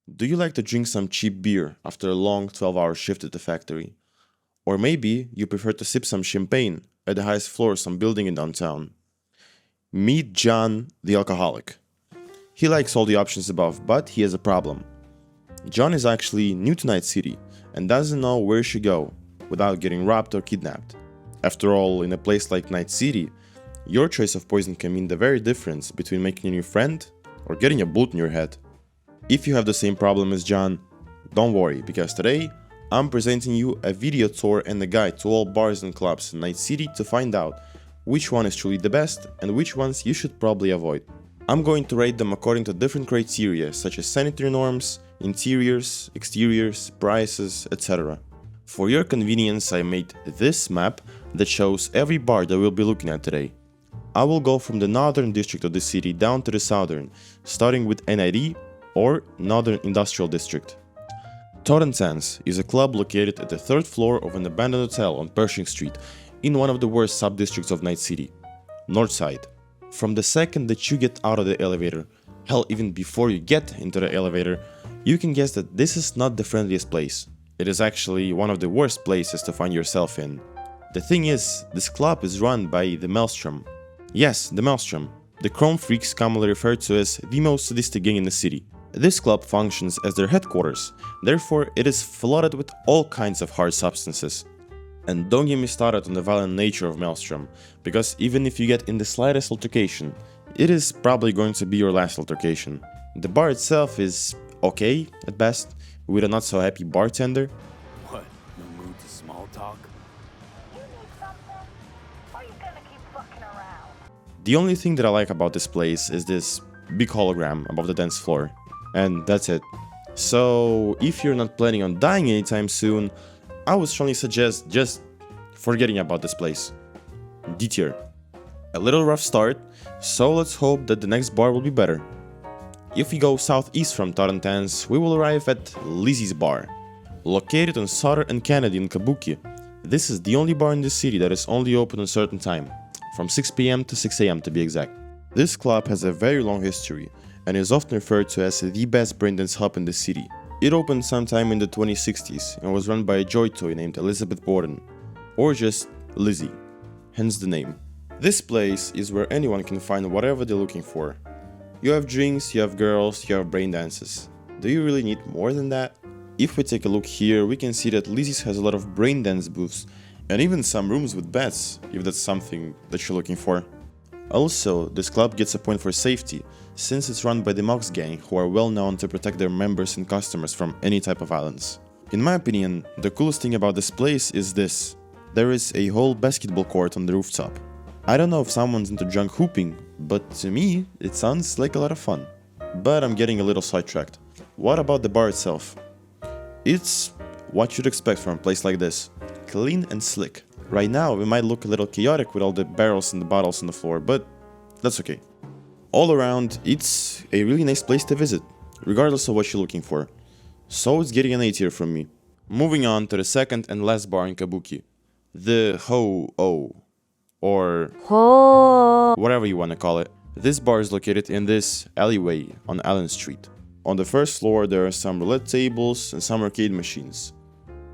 Do you like to drink some cheap beer after a long 12-hour shift at the factory? Or maybe you prefer to sip some champagne at the highest floor of some building in downtown? Meet John, the alcoholic. He likes all the options above, but he has a problem. John is actually new to Night City and doesn't know where he should go without getting robbed or kidnapped. After all, in a place like Night City, your choice of poison can mean the very difference between making a new friend or getting a bullet in your head. If you have the same problem as John, don't worry, because today I'm presenting you a video tour and a guide to all bars and clubs in Night City to find out which one is truly the best and which ones you should probably avoid. I'm going to rate them according to different criteria such as sanitary norms, interiors, exteriors, prices, etc. For your convenience, I made this map that shows every bar that we'll be looking at today. I will go from the northern district of the city down to the southern, starting with NID or Northern Industrial District. Torrentans is a club located at the third floor of an abandoned hotel on Pershing Street in one of the worst sub-districts of Night City, Northside. From the second that you get out of the elevator, hell, even before you get into the elevator, you can guess that this is not the friendliest place. It is actually one of the worst places to find yourself in. The thing is, this club is run by the Maelstrom. Yes, the Maelstrom, the Chrome Freaks commonly referred to as the most sadistic gang in the city. This club functions as their headquarters, therefore it is flooded with all kinds of hard substances. And don't get me started on the violent nature of Maelstrom, because even if you get in the slightest altercation, it is probably going to be your last altercation. The bar itself is okay at best, with a not so happy bartender. What? No mood to small talk? You need something? Or you gonna keep fucking around? The only thing that I like about this place is this big hologram above the dance floor. And that's it. So, if you're not planning on dying anytime soon, I would strongly suggest just forgetting about this place. D tier. A little rough start, so let's hope that the next bar will be better. If we go southeast from Torrentans, we will arrive at Lizzie's Bar. Located on Sutter and Kennedy in Kabuki, this is the only bar in the city that is only open at a certain time, from 6 PM to 6 AM to be exact. This club has a very long history, and is often referred to as the best braindance hub in the city. It opened sometime in the 2060s and was run by a joy toy named Elizabeth Borden, or just Lizzie, hence the name. This place is where anyone can find whatever they're looking for. You have drinks, you have girls, you have brain dances. Do you really need more than that? If we take a look here, we can see that Lizzie's has a lot of brain dance booths, and even some rooms with beds, if that's something that you're looking for. Also, this club gets a point for safety, since it's run by the Mox gang, who are well known to protect their members and customers from any type of violence. In my opinion, the coolest thing about this place is this. There is a whole basketball court on the rooftop. I don't know if someone's into drunk hooping, but to me, it sounds like a lot of fun. But I'm getting a little sidetracked. What about the bar itself? It's what you'd expect from a place like this. Clean and slick. Right now, we might look a little chaotic with all the barrels and the bottles on the floor, but that's okay. All around, it's a really nice place to visit, regardless of what you're looking for. So it's getting an A tier from me. Moving on to the second and last bar in Kabuki. The Ho-Oh, or whatever you want to call it. This bar is located in this alleyway on Allen Street. On the first floor, there are some roulette tables and some arcade machines.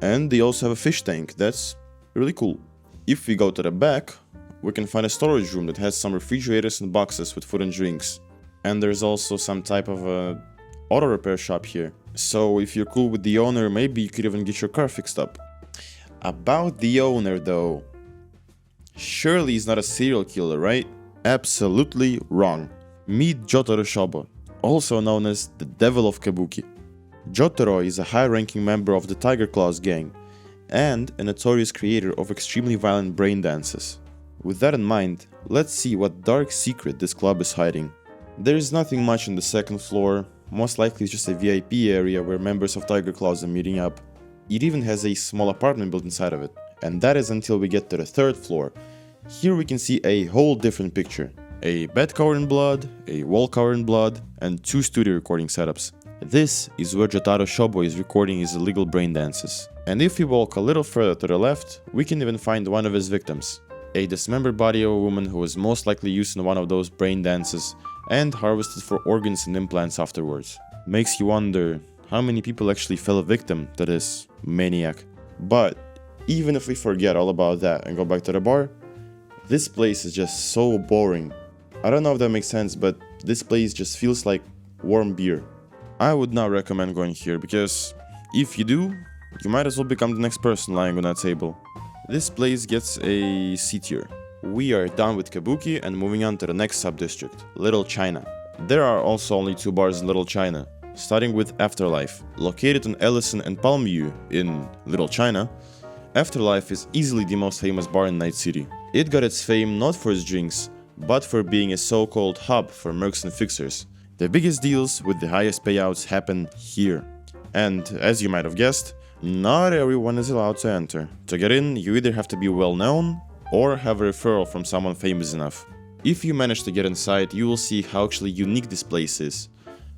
And they also have a fish tank that's really cool. If we go to the back, we can find a storage room that has some refrigerators and boxes with food and drinks. And there's also some type of a auto repair shop here. So if you're cool with the owner, maybe you could even get your car fixed up. About the owner though, surely he's not a serial killer, right? Absolutely wrong. Meet Jotaro Shobo, also known as the Devil of Kabuki. Jotaro is a high-ranking member of the Tiger Claws gang, and a notorious creator of extremely violent brain dances. With that in mind, let's see what dark secret this club is hiding. There is nothing much on the second floor, most likely it's just a VIP area where members of Tiger Claws are meeting up. It even has a small apartment built inside of it, and that is until we get to the third floor. Here we can see a whole different picture. A bed covered in blood, a wall covered in blood, and 2 studio recording setups. This is where Jotaro Shobo is recording his illegal brain dances. And if we walk a little further to the left, we can even find one of his victims. A dismembered body of a woman who was most likely used in one of those brain dances and harvested for organs and implants afterwards. Makes you wonder, how many people actually fell victim to this maniac. But even if we forget all about that and go back to the bar, this place is just so boring. I don't know if that makes sense, but this place just feels like warm beer. I would not recommend going here because if you do, you might as well become the next person lying on that table. This place gets a C tier. We are done with Kabuki and moving on to the next sub-district, Little China. There are also only 2 bars in Little China, starting with Afterlife. Located on Ellison and Palmview in Little China, Afterlife is easily the most famous bar in Night City. It got its fame not for its drinks, but for being a so-called hub for mercs and fixers. The biggest deals with the highest payouts happen here. And as you might have guessed, not everyone is allowed to enter. To get in, you either have to be well known or have a referral from someone famous enough. If you manage to get inside, you will see how actually unique this place is.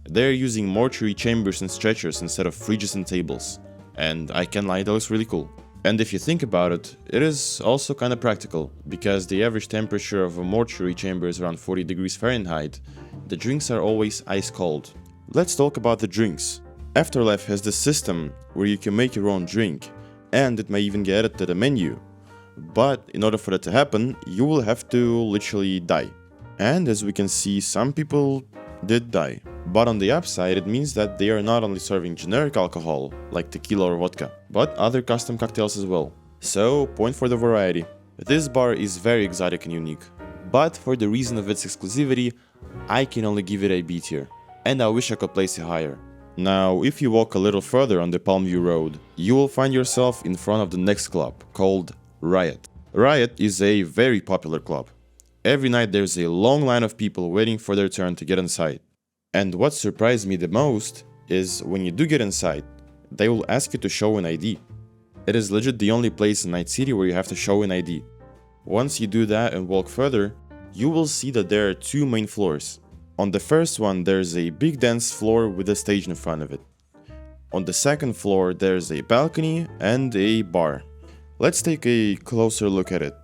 They're using mortuary chambers and stretchers instead of fridges and tables. And I can't lie, that looks really cool. And if you think about it, it is also kinda practical, because the average temperature of a mortuary chamber is around 40 degrees Fahrenheit. The drinks are always ice cold. Let's talk about the drinks. Afterlife has this system where you can make your own drink, and it may even get added to the menu. But in order for that to happen, you will have to literally die. And as we can see, some people did die. But on the upside, it means that they are not only serving generic alcohol, like tequila or vodka, but other custom cocktails as well. So, point for the variety. This bar is very exotic and unique. But for the reason of its exclusivity, I can only give it a B tier. And I wish I could place it higher. Now, if you walk a little further on the Palmview Road, you will find yourself in front of the next club, called Riot. Riot is a very popular club. Every night there's a long line of people waiting for their turn to get inside. And what surprised me the most is when you do get inside, they will ask you to show an ID. It is legit the only place in Night City where you have to show an ID. Once you do that and walk further, you will see that there are 2 main floors. On the first one, there's a big dance floor with a stage in front of it. On the second floor, there's a balcony and a bar. Let's take a closer look at it.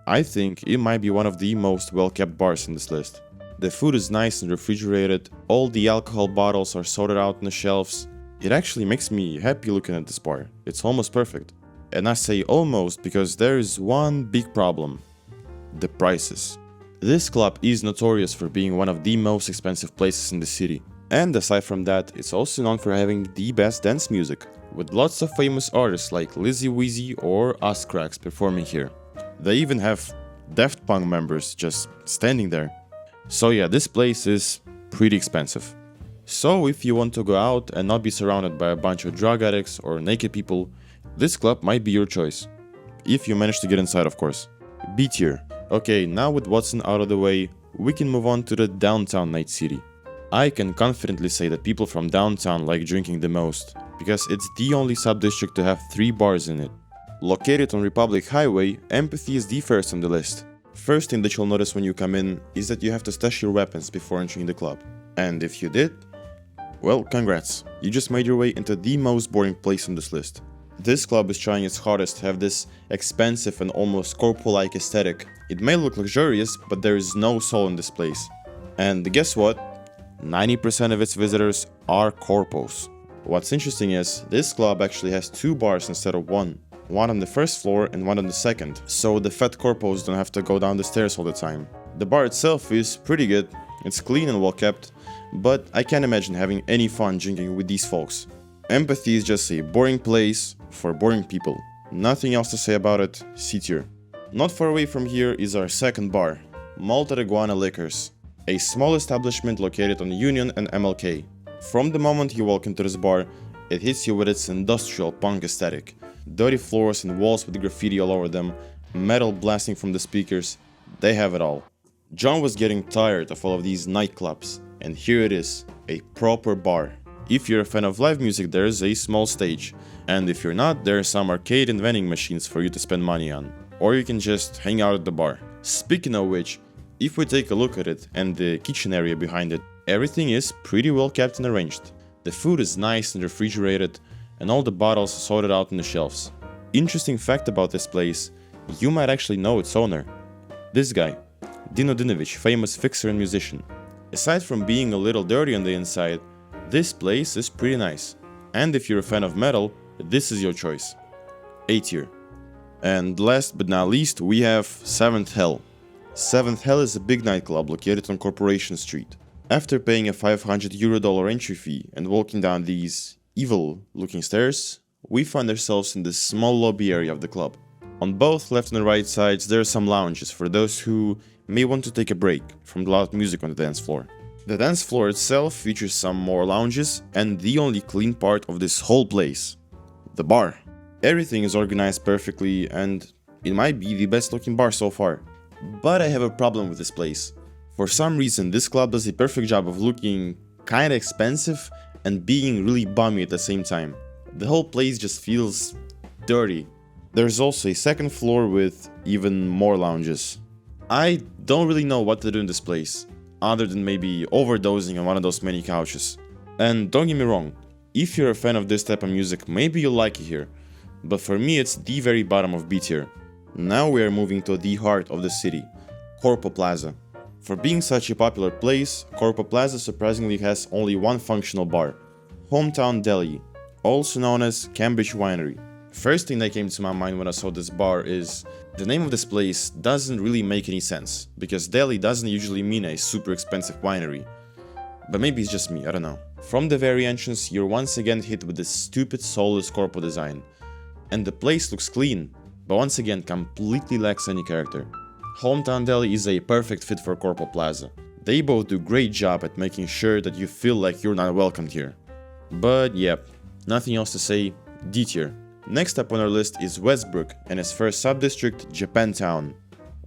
I think it might be one of the most well-kept bars in this list. The food is nice and refrigerated, all the alcohol bottles are sorted out on the shelves. It actually makes me happy looking at this bar. It's almost perfect. And I say almost because there is one big problem. The prices. This club is notorious for being one of the most expensive places in the city. And aside from that, it's also known for having the best dance music, with lots of famous artists like Lizzy Weezy or Us Cracks performing here. They even have Daft Punk members just standing there. So yeah, this place is pretty expensive. So if you want to go out and not be surrounded by a bunch of drug addicts or naked people, this club might be your choice. If you manage to get inside, of course. B tier. Okay, now with Watson out of the way, we can move on to the downtown Night City. I can confidently say that people from downtown like drinking the most, because it's the only sub-district to have 3 bars in it. Located on Republic Highway, Empathy is the first on the list. First thing that you'll notice when you come in is that you have to stash your weapons before entering the club. And if you did, well, congrats. You just made your way into the most boring place on this list. This club is trying its hardest to have this expensive and almost corpo-like aesthetic. It may look luxurious, but there is no soul in this place. And guess what? 90% of its visitors are corpos. What's interesting is, this club actually has 2 bars instead of 1. One on the first floor and one on the second, so the fat corpos don't have to go down the stairs all the time. The bar itself is pretty good, it's clean and well kept, but I can't imagine having any fun drinking with these folks. Empathy is just a boring place for boring people. Nothing else to say about it, C tier. Not far away from here is our second bar, Malta Iguana Liquors, a small establishment located on Union and MLK. From the moment you walk into this bar, it hits you with its industrial punk aesthetic. Dirty floors and walls with graffiti all over them, metal blasting from the speakers, they have it all. John was getting tired of all of these nightclubs, and here it is, a proper bar. If you're a fan of live music, there is a small stage, and if you're not, there are some arcade and vending machines for you to spend money on, or you can just hang out at the bar. Speaking of which, if we take a look at it and the kitchen area behind it, everything is pretty well kept and arranged. The food is nice and refrigerated, and all the bottles sorted out on the shelves. Interesting fact about this place, you might actually know its owner. This guy, Dino Dinovic, famous fixer and musician. Aside from being a little dirty on the inside, this place is pretty nice. And if you're a fan of metal, this is your choice. A tier. And last but not least, we have 7th Hell. 7th Hell is a big nightclub located on Corporation Street. After paying a $500 entry fee and walking down these evil-looking stairs, we find ourselves in this small lobby area of the club. On both left and right sides, there are some lounges for those who may want to take a break from the loud music on the dance floor. The dance floor itself features some more lounges and the only clean part of this whole place, the bar. Everything is organized perfectly and it might be the best looking bar so far. But I have a problem with this place. For some reason, this club does a perfect job of looking kinda expensive and being really bummy at the same time. The whole place just feels dirty. There's also a second floor with even more lounges. I don't really know what to do in this place, other than maybe overdosing on one of those many couches. And don't get me wrong, if you're a fan of this type of music, maybe you'll like it here. But for me, it's the very bottom of B tier. Now we are moving to the heart of the city, Corpo Plaza. For being such a popular place, Corpo Plaza surprisingly has only one functional bar, Hometown Deli, also known as Cambridge Winery. First thing that came to my mind when I saw this bar is the name of this place doesn't really make any sense, because deli doesn't usually mean a super expensive winery. But maybe it's just me, I don't know. From the very entrance, you're once again hit with this stupid soulless corpo design. And the place looks clean, but once again completely lacks any character. Hometown Deli is a perfect fit for Corpo Plaza. They both do a great job at making sure that you feel like you're not welcomed here. But yep, nothing else to say, D tier. Next up on our list is Westbrook and its first sub-district, Japantown.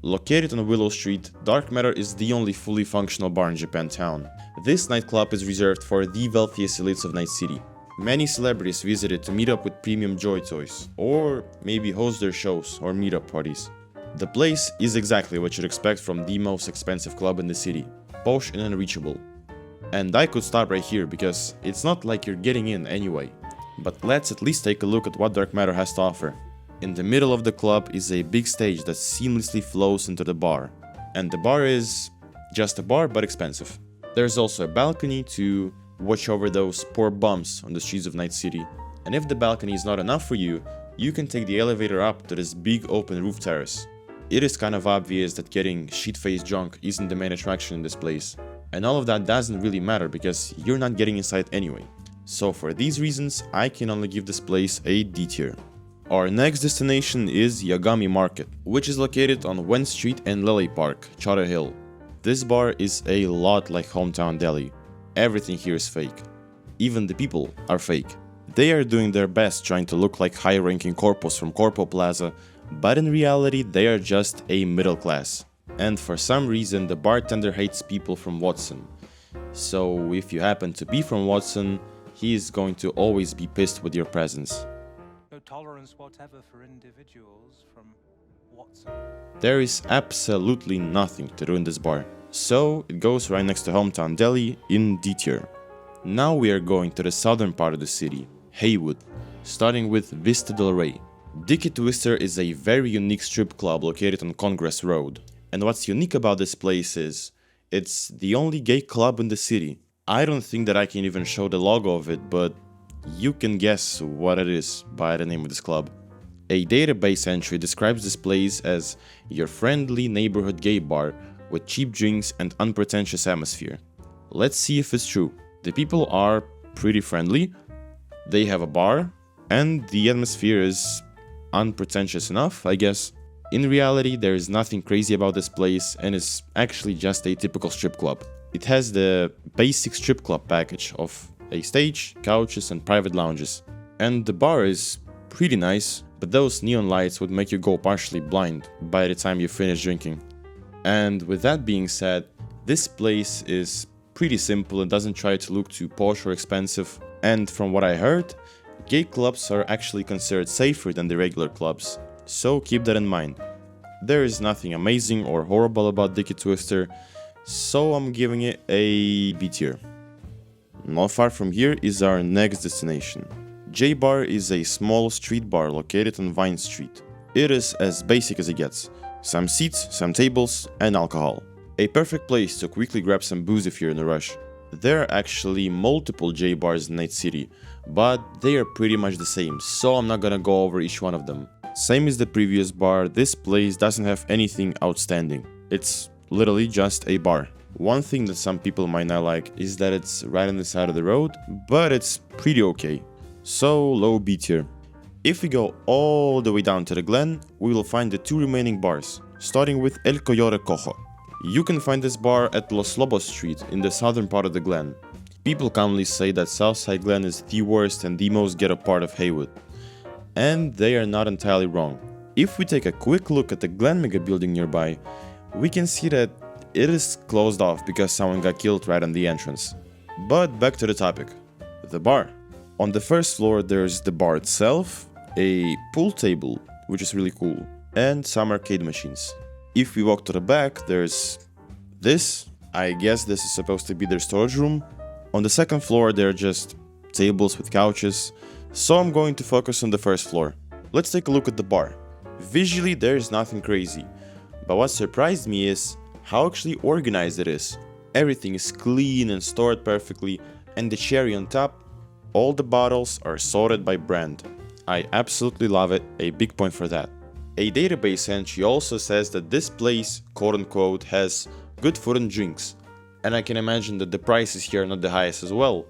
Located on Willow Street, Dark Matter is the only fully functional bar in Japantown. This nightclub is reserved for the wealthiest elites of Night City. Many celebrities visit it to meet up with premium Joy Toys, or maybe host their shows or meetup parties. The place is exactly what you'd expect from the most expensive club in the city, posh and unreachable. And I could stop right here because it's not like you're getting in anyway. But let's at least take a look at what Dark Matter has to offer. In the middle of the club is a big stage that seamlessly flows into the bar. And the bar is just a bar but expensive. There's also a balcony to watch over those poor bums on the streets of Night City. And if the balcony is not enough for you, you can take the elevator up to this big open roof terrace. It is kind of obvious that getting shit-faced drunk isn't the main attraction in this place. And all of that doesn't really matter because you're not getting inside anyway. So for these reasons, I can only give this place a D tier. Our next destination is Yagami Market, which is located on Wen Street and Lily Park, Charter Hill. This bar is a lot like Hometown Deli. Everything here is fake. Even the people are fake. They are doing their best trying to look like high-ranking corpos from Corpo Plaza, but in reality they are just a middle class. And for some reason the bartender hates people from Watson. So if you happen to be from Watson, he is going to always be pissed with your presence. No tolerance whatever for individuals from Watson. There is absolutely nothing to do in this bar, so it goes right next to Hometown Deli in D tier. Now we are going to the southern part of the city, Haywood, starting with Vista del Rey. Dicky Twister is a very unique strip club located on Congress Road. And what's unique about this place is, it's the only gay club in the city. I don't think that I can even show the logo of it, but you can guess what it is by the name of this club. A database entry describes this place as your friendly neighborhood gay bar with cheap drinks and unpretentious atmosphere. Let's see if it's true. The people are pretty friendly, they have a bar, and the atmosphere is unpretentious enough, I guess. In reality, there is nothing crazy about this place and it's actually just a typical strip club. It has the basic strip club package of a stage, couches and private lounges. And the bar is pretty nice, but those neon lights would make you go partially blind by the time you finish drinking. And with that being said, this place is pretty simple and doesn't try to look too posh or expensive. And from what I heard, gay clubs are actually considered safer than the regular clubs, so keep that in mind. There is nothing amazing or horrible about Dicky Twister, so I'm giving it a B tier. Not far from here is our next destination. J Bar is a small street bar located on Vine Street. It is as basic as it gets. Some seats, some tables, and alcohol. A perfect place to quickly grab some booze if you're in a rush. There are actually multiple J bars in Night City, but they are pretty much the same, so I'm not gonna go over each one of them. Same as the previous bar, this place doesn't have anything outstanding. It's literally just a bar. One thing that some people might not like is that it's right on the side of the road, but it's pretty okay. So low B tier. If we go all the way down to the Glen, we will find the two remaining bars, starting with El Coyote Cojo. You can find this bar at Los Lobos Street in the southern part of the Glen. People commonly say that Southside Glen is the worst and the most ghetto part of Haywood. And they are not entirely wrong. If we take a quick look at the Glen mega building nearby, we can see that it is closed off because someone got killed right on the entrance. But back to the topic, the bar. On the first floor there's the bar itself, a pool table, which is really cool, and some arcade machines. If we walk to the back, there's this. I guess this is supposed to be their storage room. On the second floor there are just tables with couches, so I'm going to focus on the first floor. Let's take a look at the bar. Visually there is nothing crazy, but what surprised me is how actually organized it is. Everything is clean and stored perfectly, and the cherry on top, all the bottles are sorted by brand. I absolutely love it, a big point for that. A database entry also says that this place, quote unquote, has good food and drinks, and I can imagine that the prices here are not the highest as well.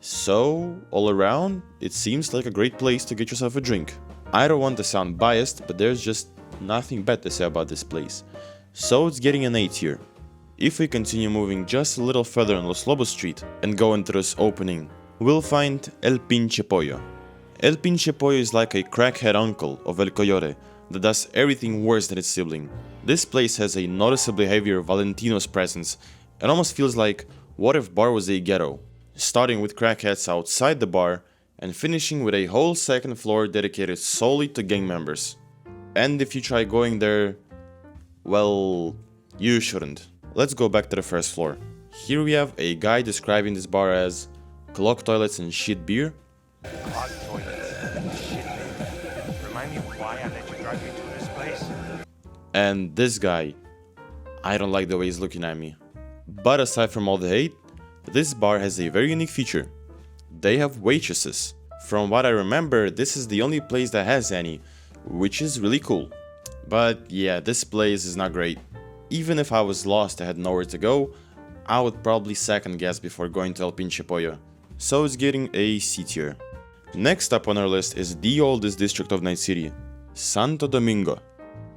So, all around, it seems like a great place to get yourself a drink. I don't want to sound biased, but there's just nothing bad to say about this place. So it's getting an A tier. If we continue moving just a little further on Los Lobos Street and go into this opening, we'll find El Pinche Pollo. El Pinche Pollo is like a crackhead uncle of El Coyote that does everything worse than its sibling. This place has a noticeably heavier Valentino's presence and almost feels like what if bar was a ghetto, starting with crackheads outside the bar and finishing with a whole second floor dedicated solely to gang members. And if you try going there, well, you shouldn't. Let's go back to the first floor. Here we have a guy describing this bar as clogged toilets and shit beer. Clogged toilets. Shit, man. Remind me why I let you drive me to this place? And this guy, I don't like the way he's looking at me. But aside from all the hate, this bar has a very unique feature. They have waitresses. From what I remember, this is the only place that has any, which is really cool. But yeah, this place is not great. Even if I was lost and had nowhere to go, I would probably second guess before going to El Pinche Pollo. So it's getting a C tier. Next up on our list is the oldest district of Night City, Santo Domingo.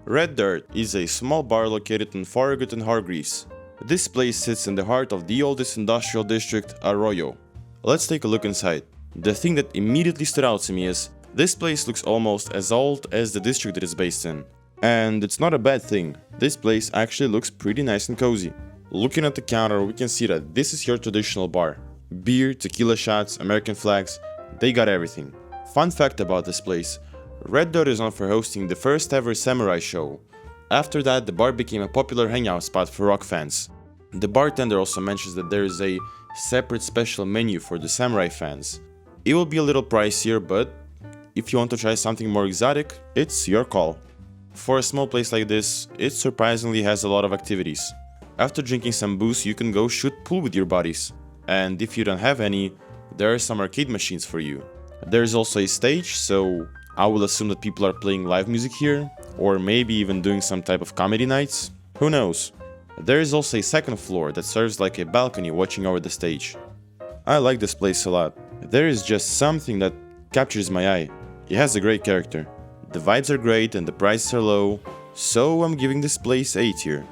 Red Dirt is a small bar located on Farragut and Hargreaves. This place sits in the heart of the oldest industrial district, Arroyo. Let's take a look inside. The thing that immediately stood out to me is this place looks almost as old as the district it is based in. And it's not a bad thing. This place actually looks pretty nice and cozy. Looking at the counter, we can see that this is your traditional bar. Beer, tequila shots, American flags, they got everything. Fun fact about this place, Red Dirt is known for hosting the first ever samurai show. After that, the bar became a popular hangout spot for rock fans. The bartender also mentions that there is a separate special menu for the samurai fans. It will be a little pricier, but if you want to try something more exotic, it's your call. For a small place like this, it surprisingly has a lot of activities. After drinking some booze, you can go shoot pool with your buddies. And if you don't have any, there are some arcade machines for you. There is also a stage, so I will assume that people are playing live music here, or maybe even doing some type of comedy nights. Who knows? There is also a second floor that serves like a balcony watching over the stage. I like this place a lot. There is just something that captures my eye. It has a great character. The vibes are great and the prices are low, so I'm giving this place A tier.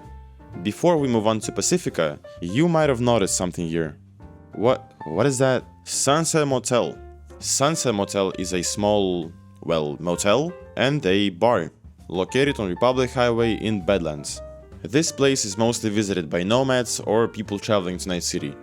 Before we move on to Pacifica, you might have noticed something here. What is that? Sunset Motel. Sunset Motel is a small, motel and a bar located on Republic Highway in Badlands. This place is mostly visited by nomads or people traveling to Night City,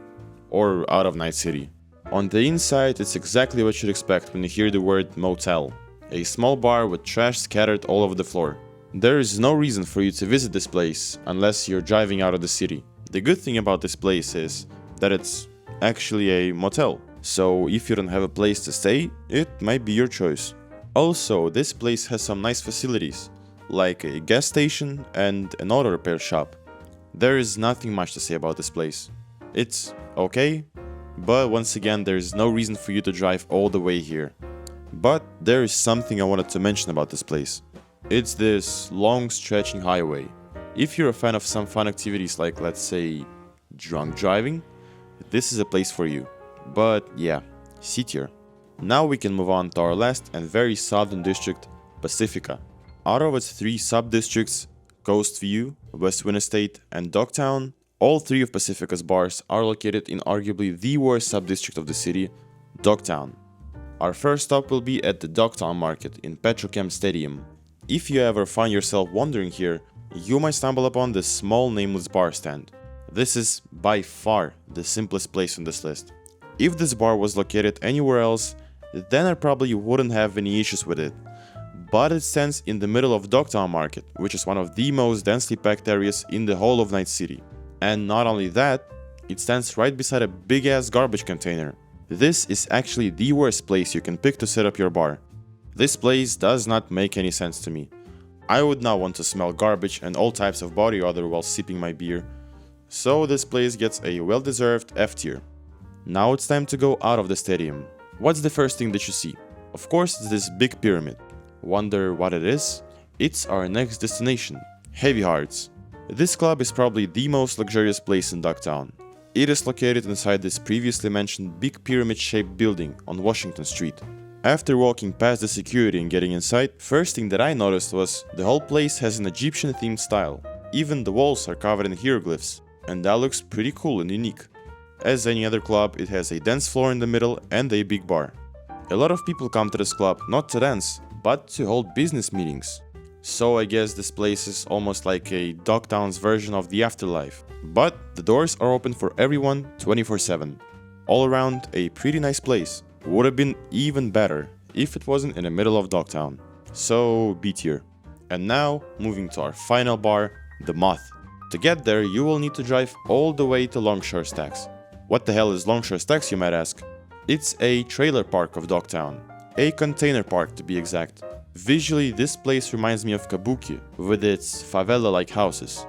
or out of Night City. On the inside, it's exactly what you'd expect when you hear the word motel. A small bar with trash scattered all over the floor. There is no reason for you to visit this place unless you're driving out of the city. The good thing about this place is that it's actually a motel, so if you don't have a place to stay, it might be your choice. Also, this place has some nice facilities, like a gas station and an auto repair shop. There is nothing much to say about this place. It's okay, but once again, there's no reason for you to drive all the way here. But there is something I wanted to mention about this place. It's this long stretching highway. If you're a fan of some fun activities like, let's say, drunk driving, this is a place for you. But yeah, C tier. Now we can move on to our last and very southern district, Pacifica. Out of its 3 sub-districts, Coast View, West Wind Estate, and Dogtown, all 3 of Pacifica's bars are located in arguably the worst sub-district of the city, Dogtown. Our first stop will be at the Dogtown Market in Petrochem Stadium. If you ever find yourself wandering here, you might stumble upon this small nameless bar stand. This is by far the simplest place on this list. If this bar was located anywhere else, then I probably wouldn't have any issues with it. But it stands in the middle of Dogtown Market, which is one of the most densely packed areas in the whole of Night City. And not only that, it stands right beside a big ass garbage container. This is actually the worst place you can pick to set up your bar. This place does not make any sense to me. I would not want to smell garbage and all types of body odor while sipping my beer. So this place gets a well-deserved F tier. Now it's time to go out of the stadium. What's the first thing that you see? Of course, it's this big pyramid. Wonder what it is? It's our next destination, Heavy Hearts. This club is probably the most luxurious place in Dogtown. It is located inside this previously mentioned big pyramid-shaped building on Washington Street. After walking past the security and getting inside, first thing that I noticed was the whole place has an Egyptian-themed style. Even the walls are covered in hieroglyphs, and that looks pretty cool and unique. As any other club, it has a dance floor in the middle and a big bar. A lot of people come to this club not to dance, but to hold business meetings. So I guess this place is almost like a Dogtown's version of the afterlife. But the doors are open for everyone 24/7. All around, a pretty nice place. Would have been even better if it wasn't in the middle of Dogtown. So B tier. And now, moving to our final bar, the Moth. To get there, you will need to drive all the way to Longshore Stacks. What the hell is Longshore Stacks, you might ask? It's a trailer park of Dogtown. A container park, to be exact. Visually, this place reminds me of Kabuki, with its favela-like houses.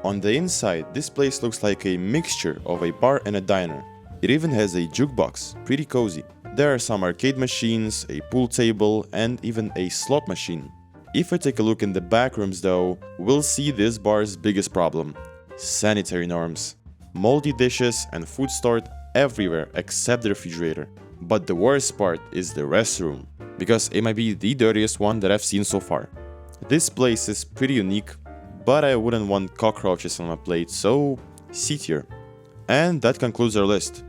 On the inside, this place looks like a mixture of a bar and a diner. It even has a jukebox, pretty cozy. There are some arcade machines, a pool table, and even a slot machine. If I take a look in the back rooms though, we'll see this bar's biggest problem: sanitary norms. Moldy dishes and food stored everywhere except the refrigerator. But the worst part is the restroom, because it might be the dirtiest one that I've seen so far. This place is pretty unique, but I wouldn't want cockroaches on my plate, so C tier. And that concludes our list.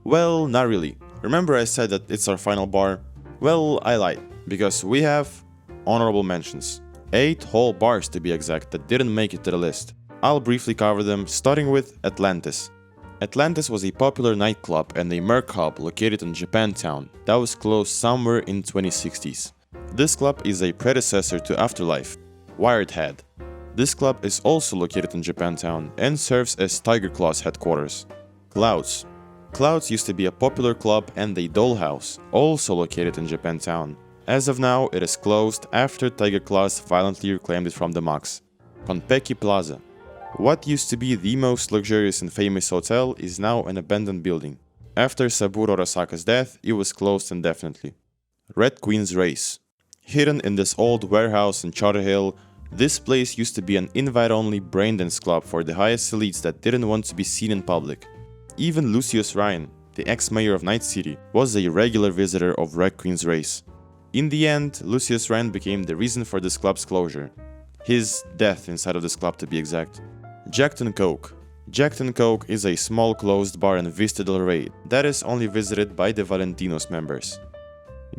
Well, not really. Remember I said that it's our final bar? Well, I lied, because we have honorable mentions. 8 whole bars to be exact that didn't make it to the list. I'll briefly cover them, starting with Atlantis. Atlantis was a popular nightclub and a merc hub located in Japantown that was closed somewhere in 2060s. This club is a predecessor to Afterlife, Wired Head. This club is also located in Japantown and serves as Tiger Claw's headquarters. Clouds. Clouds used to be a popular club and a dollhouse, also located in Japantown. As of now, it is closed after Tiger Claws violently reclaimed it from the mucks. Konpeki Plaza. What used to be the most luxurious and famous hotel is now an abandoned building. After Saburo Arasaka's death, it was closed indefinitely. Red Queen's Race. Hidden in this old warehouse in Charter Hill, this place used to be an invite-only braindance club for the highest elites that didn't want to be seen in public. Even Lucius Ryan, the ex-mayor of Night City, was a regular visitor of Red Queen's Race. In the end, Lucius Ryan became the reason for this club's closure. His death inside of this club, to be exact. Jackton Coke. Jackton Coke is a small closed bar in Vista del Rey that is only visited by the Valentinos members.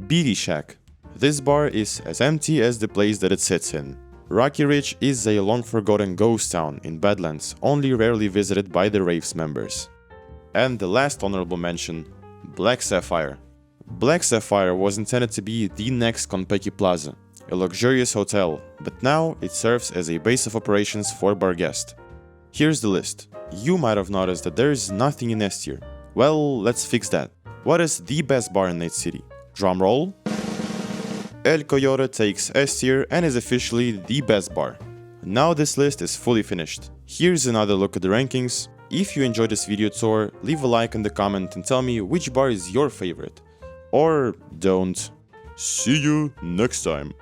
Beatty Shack. This bar is as empty as the place that it sits in. Rocky Ridge is a long-forgotten ghost town in Badlands, only rarely visited by the Raves members. And the last honorable mention, Black Sapphire. Black Sapphire was intended to be the next Konpeki Plaza, a luxurious hotel, but now it serves as a base of operations for bar guests. Here's the list. You might have noticed that there is nothing in S tier. Well, let's fix that. What is the best bar in Night City? Drum roll. El Coyote takes S tier and is officially the best bar. Now this list is fully finished. Here's another look at the rankings. if you enjoyed this video tour, leave a like in the comment and tell me which bar is your favorite. Or don't. See you next time.